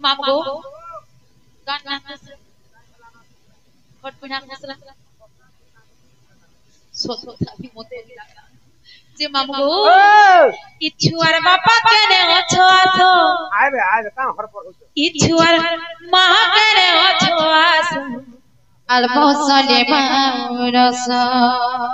মামগো গান নাচতেছে হট পিনা নাচরা সত্যি মতে লাগা যে মামগো ইছুয়ার বাবা কেনে অছো আসো আইবে কাম হরপর হইছো ইছুয়ার মা কেনে অছো আসো আলবসলে মারস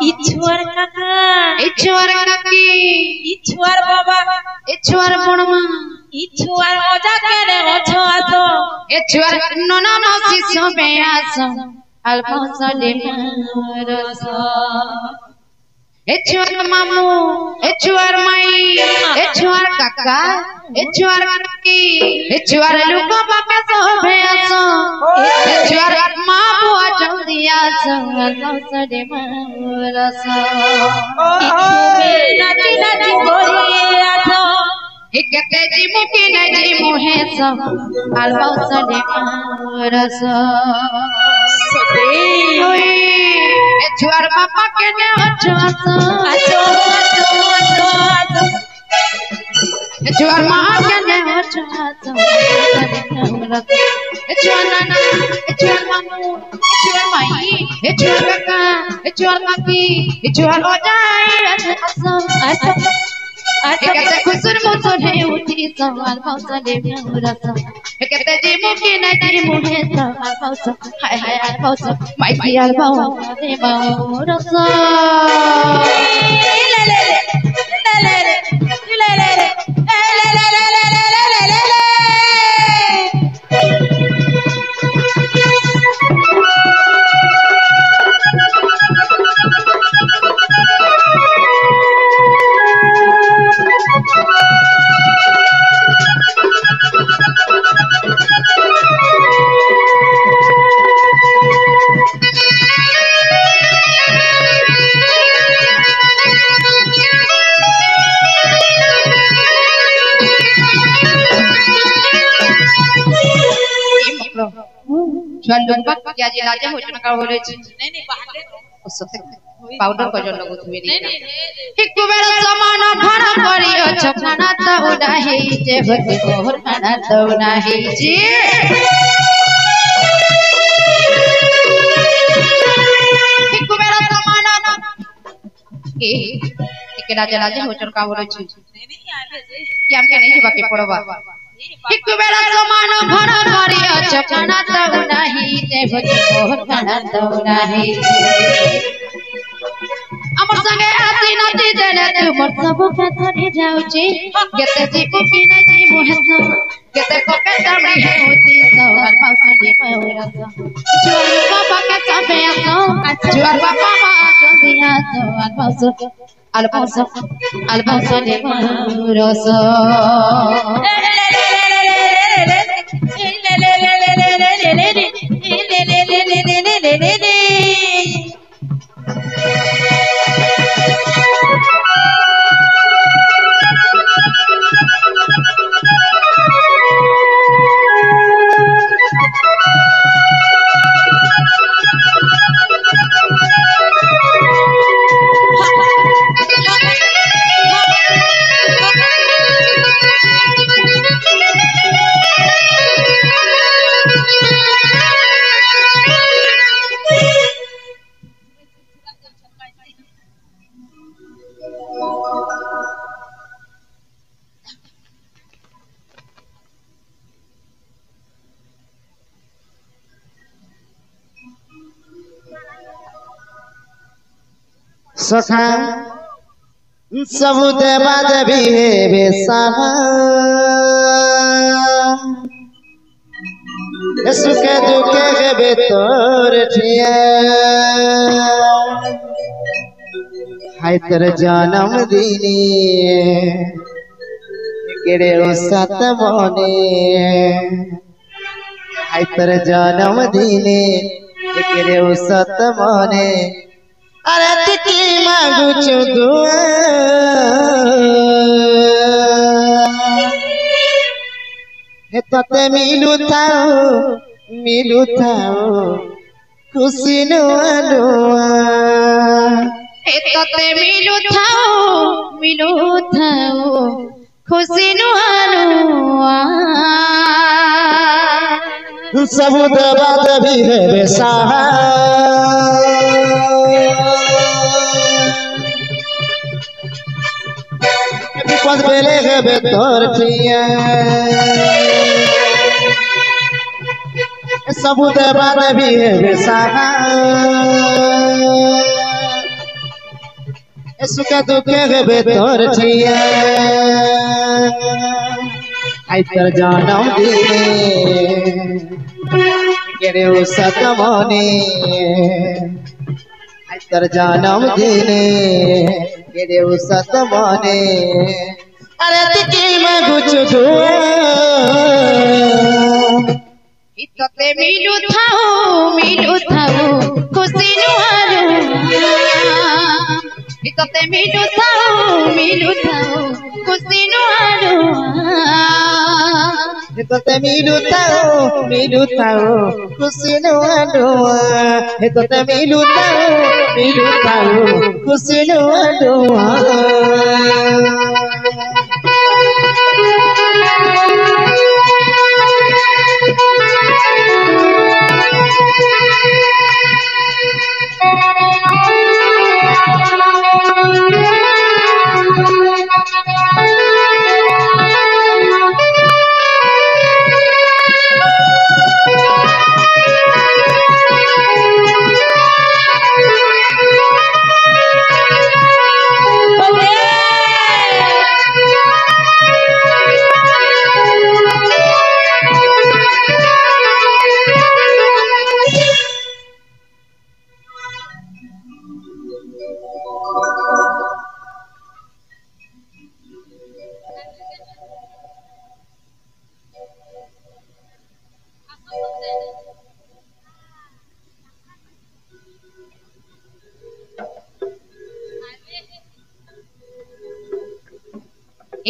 ইছুয়ার কাকা ইছুয়ার কাকি ইছুয়ার বাবা ইছুয়ার বড়মা ইছুয়ার ওজা কেনে অছো আসো ইছুয়ার ননন শিশু বেয়াস আলবসলে মারস এছুয়ার মামু এছুয়ার মাই এছুয়ার কাকা এছুয়ার কাকি এছুয়ার লোক বাপে সবে আসো এছুয়ার মা বুয়া জলদি আসো আলবসলে মারস নাচি নাচি করিয়ে আসো কেতে জিমু কি নাই জিমু হেস আলবসলে মারস এছুয়ার বাবা কেনে অছো আসো আসো আসো আসো এছুয়ার মা কেনে অছো আসো এছুয়ার নানা এছুয়ার মামু এছুয়ার মাই এছুয়ার কাকা এছুয়ার কাকি এছুয়ার ওজাই আসো আসো কেতে খুসুর মুসুর হে উঠি সওয়াল বসলে মারস কেতে জিমু কি নাই জিমু হে সওয়াল বস হায় হায় আর বস মাই কি আর বাউ দে মারস লে লে লে লে লে লে छुआ लोग बात क्या जी लाजा हो चुका बोले नहीं नहीं बाहर उससे पाउडर को जो लोग तुम्हें नहीं एक बेरा समान भर करियो छखाना तो उडाही जे होते मोहर खाना तो उडाही जी एक बेरा समान के एक लाजा लाजा हो चुका बोले नहीं नहीं आगे जी क्या हम क्या नहीं बाकी पड़वा एक बेरा समान भर करियो छखाना तो उडाही जे होते मोहर खाना तो उडाही আমার সঙ্গে আতি নাতি দেনে তোমার সব কথা যাউছি কেতে জিকু কি নাই জি মোহস কেতে কোকে সামনে হেউতি সওয়াল পাউসলি পাউরস জুয়ার বাবা কে সবে আসো জুয়ার বাবা মা জলদি আসো আলবসলে মারস सखा सब देवा देवी है बेसहा सुखे दुखे के बेतोर ठिया हाय तेरे जन्म दिनी केड़े ओ सत बने हाय तेरे जन्म दिने केड़े ओ सत बने अरे तिकी मांगू छो दुआ हे तते मिलू थाओ खुशी नुआ नुआ हे तते मिलू थाओ खुशी नुआ नुआ सब देवा देवी है बेसहा विपद बेले है बेतोर ठिया सब देवा देवी है बेसहा सुख दुख है बेतोर ठिया आई तर जानम दिने केरे सतमने आई तर जानम दिने केरे सतमने अरे तिकी में कुछ हुआ इतते मिलू थाऊ खुशी नुहारू इतते मिलू थाऊ खुशी नुहारू इतते मिलू थाऊ खुशी नुहारू इतते मिलू थाऊ खुशी नुहारू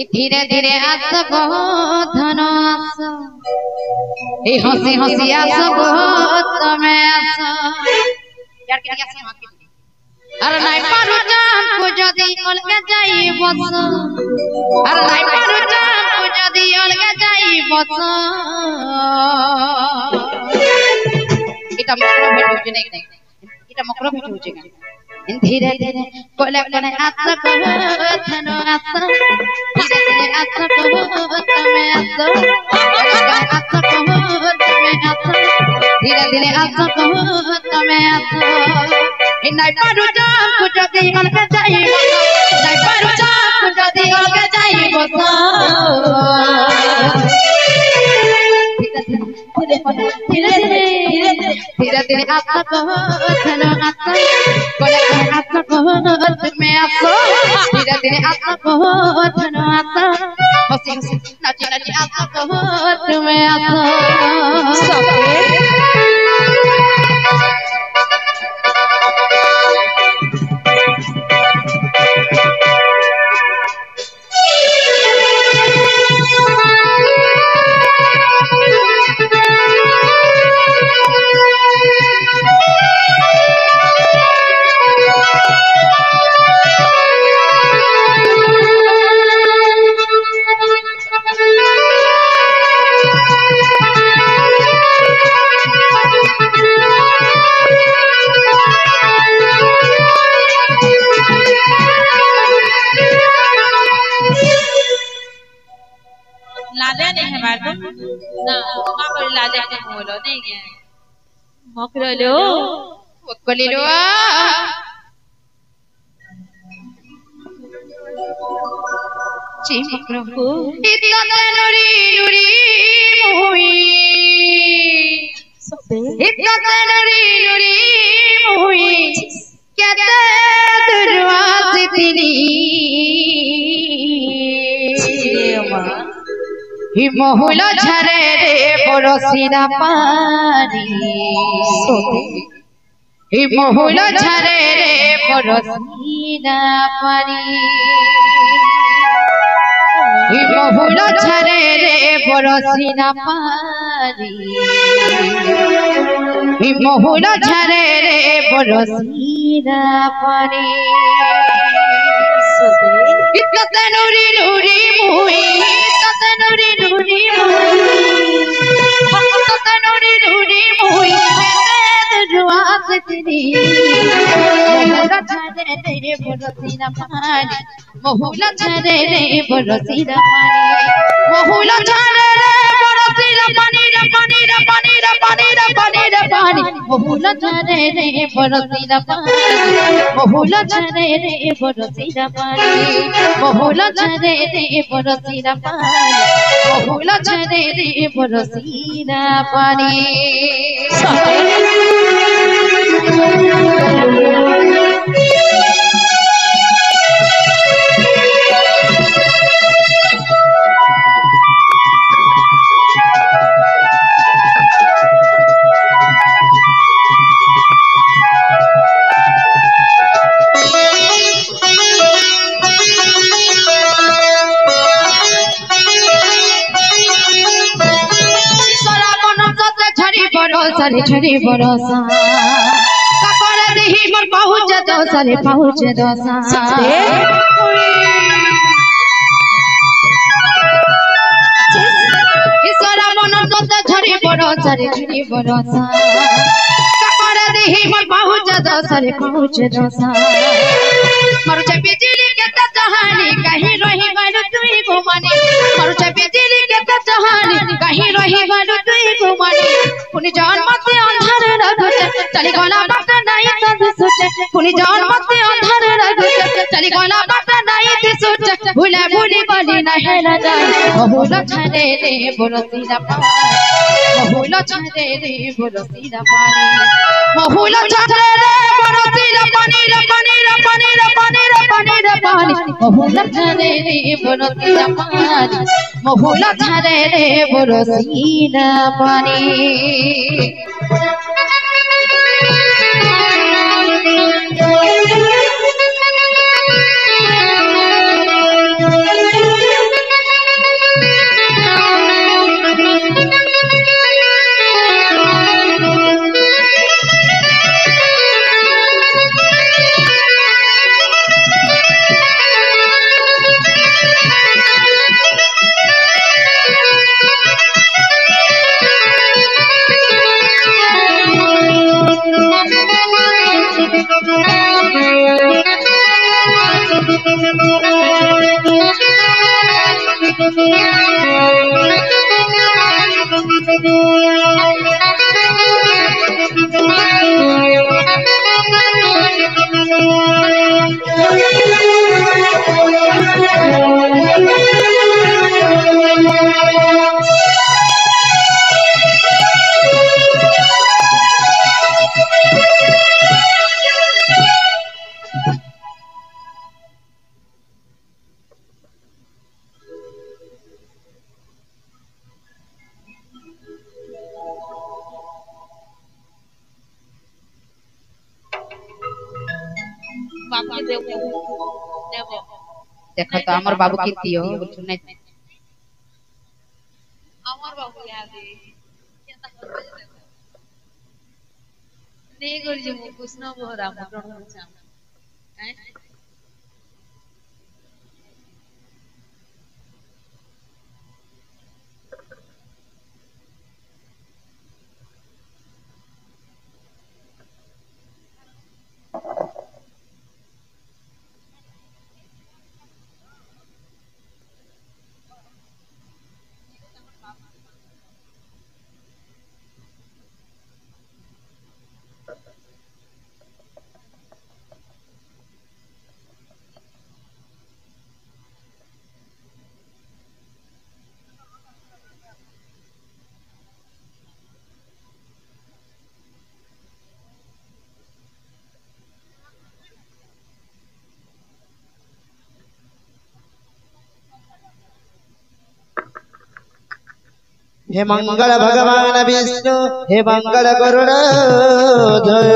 धीरे धीरे आसब धन आस हसी हसी आसब तमे आस अरे नाई पारू जान को जदी अलगे जाई बस अरे नाई पारू जान को जदी अलगे जाई बस इटा मकरो भेट होचे नहीं इटा मकरो भेट होचे का धीरे धीरे कोले कोले आसब धन आस धीरे धीरे आसब तमे आस आसब तमे आस धीरे धीरे आसब तमे आस नाई पारू जान को जदी अलगे जाई नाई पारू जान को जदी अलगे जाई बस धीरे धीरे आसब धन आस कोले कोले आसब तमे आस धीरे धीरे आसब धन आस हसी हसी नाची नाची आसब तमे आस लाजा नहीं है बार ना मां को लाजा के बोलो नहीं है मकरो लो वक्कली लो ची मकरो इतते नुरी नुरी मुई इतते नुरी नुरी मुई केते दुर्वास तिली हिमहुल झरे रे बरसीना पानी हिमहुल झरे रे बरसीना पानी हिमहुल झरे रे बरसीना पानी हिमहुल झरे रे बरसीना पानी इतते नुरी नुरी मुई इतते नुरी नुरी मुई इतते नुरी तिरी मोहुला छाड़े रे बरसीना पानी मोहुला छाड़े रे बरसीना पानी मोहुला छाड़े रे बरसीना पानी रे पानी रे पानी रे पानी रे पानी रे पानी मोहुला छाड़े रे बरसीना पानी मोहुला छाड़े रे बरसीना पानी मोहुला छाड़े रे बरसीना पानी मोहुला छाड़े रे बरसीना पानी सारे छड़ी बरसा ककर देही मोर पहुँच दो सारे पहुँच दो ईश्वरा मन तो छड़ी बरसा रे छड़ी बरसा ककर देही मोर पहुँच दो सारे पहुँच दो मरु छे बिजली के कहानी कहीं रही गलु तुई घुमानी मरु छे बिजली के कहानी कहीं रही गलु तुई घुमानी पुनी जान मत अंधार रघुते चली गला बात नहीं तद सोचे पुनी जान मत अंधार रघुते चली गला बात नहीं तद सोचे भूले भूली गली नहीं न जाए बहुला छाड़े रे बरसीना पानी बहुला छाड़े रे बरसीना पानी बहुला छाड़े रे बरसीना पानी रे पानी रे पानी रे पानी रे पानी रे पानी बहुला छाड़े रे बरसीना पानी बहुला छाड़े रे बरसीना पानी देखो तो आमर बाबू किती हो बुझु नहीं আমার বাবু यादे नहीं कर जे कृष्ण बोरा मटन मुचा हैं हे मंगल भगवान विष्णु हे मंगल गरुड़ जय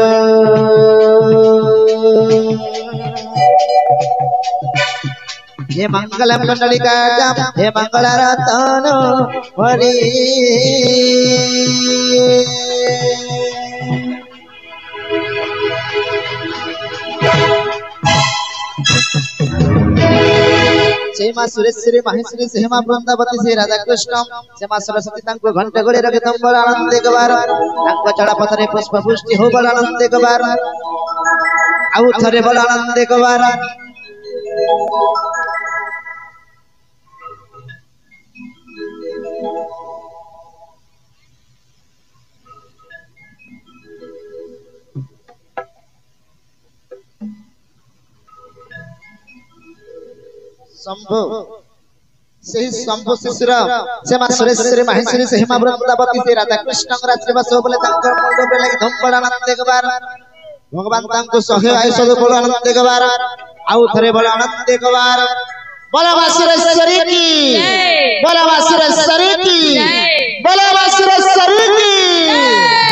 हे मंगल कुंडलिका हे मंगल रतन हरि से मां सुरेश्वरी माहेश्वरी से मां वृंदावती से राधा कृष्ण से मां सरस्वती तांको घंटा गड़े रखे तुम बड़ आनंद एक बार तांको चढ़ा पथरे पुष्प पुष्टि हो बड़ आनंद एक बार आउ थरे बड़ आनंद एक बार शंभु से शंभु शिशिर से मां सुरेश्वरी माहेश्वरी से मां वृंदावती से राधा कृष्ण रात्रिवास बोले तांकर मुंड पे लगी धम्पड़ आनंद एक बार भगवान तांको सहे आयुष बोल आनंद एक बार आउ थरे बोल आनंद एक बार बोला मां सुरेश्वरी की बोला मां सुरेश्वरी की बोला मां सुरेश्वरी की